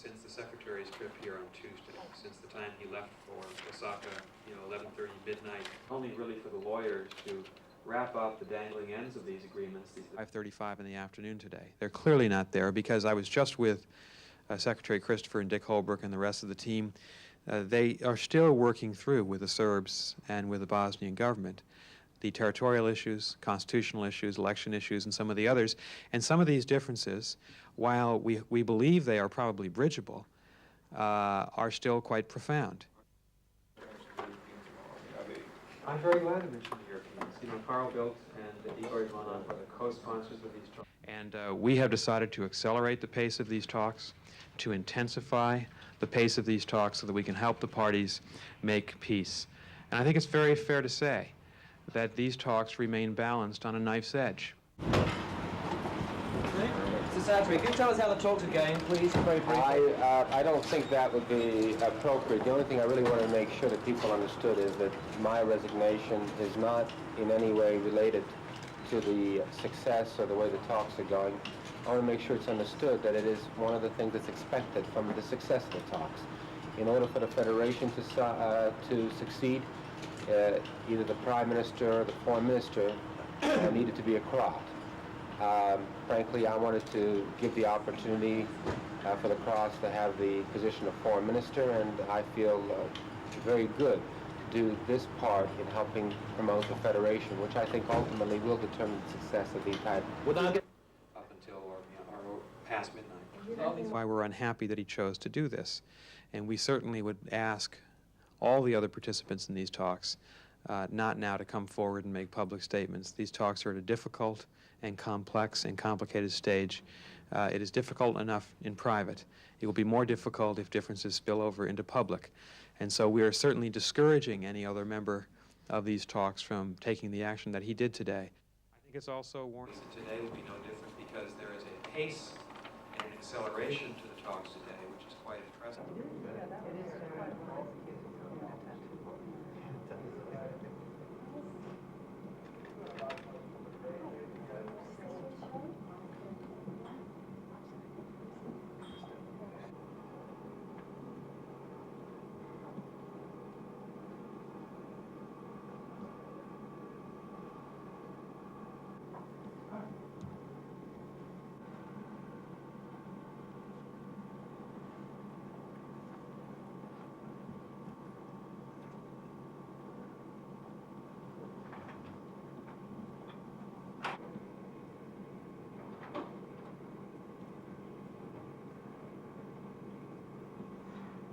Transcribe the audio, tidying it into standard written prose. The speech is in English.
since the Secretary's trip here on Tuesday, since the time he left for Osaka, 11:30 midnight. Only really for the lawyers to wrap up the dangling ends of these agreements. 5:35 in the afternoon today. They're clearly not there because I was just with Secretary Christopher and Dick Holbrooke and the rest of the team. They are still working through with the Serbs and with the Bosnian government the territorial issues, constitutional issues, election issues, and some of the others. And some of these differences, while we believe they are probably bridgeable, are still quite profound. I'm very glad to mention the Europeans. Carl Bildt and Igor Ivanov are the co-sponsors of these talks. And we have decided to accelerate the pace of these talks, to intensify the pace of these talks so that we can help the parties make peace. And I think it's very fair to say that these talks remain balanced on a knife's edge. Mr. Sacirbey, can you tell us how the talks are going, please, very briefly? I don't think that would be appropriate. The only thing I really want to make sure that people understood is that my resignation is not in any way related to the success or the way the talks are going. I want to make sure it's understood that it is one of the things that's expected from the success of the talks. In order for the Federation to succeed, either the Prime Minister or the Foreign Minister needed to be a Croat. Frankly, I wanted to give the opportunity for the Croats to have the position of Foreign Minister, and I feel very good to do this part in helping promote the Federation, which I think ultimately will determine the success of the entire... Up until or past midnight. That's why we're unhappy that he chose to do this. And we certainly would ask all the other participants in these talks not now to come forward and make public statements. These talks are at a difficult and complex and complicated stage. It is difficult enough in private. It will be more difficult if differences spill over into public. And so we are certainly discouraging any other member of these talks from taking the action that he did today. I think it's also warranted. Today will be no different because there is a pace and an acceleration to the talks today, which is quite impressive.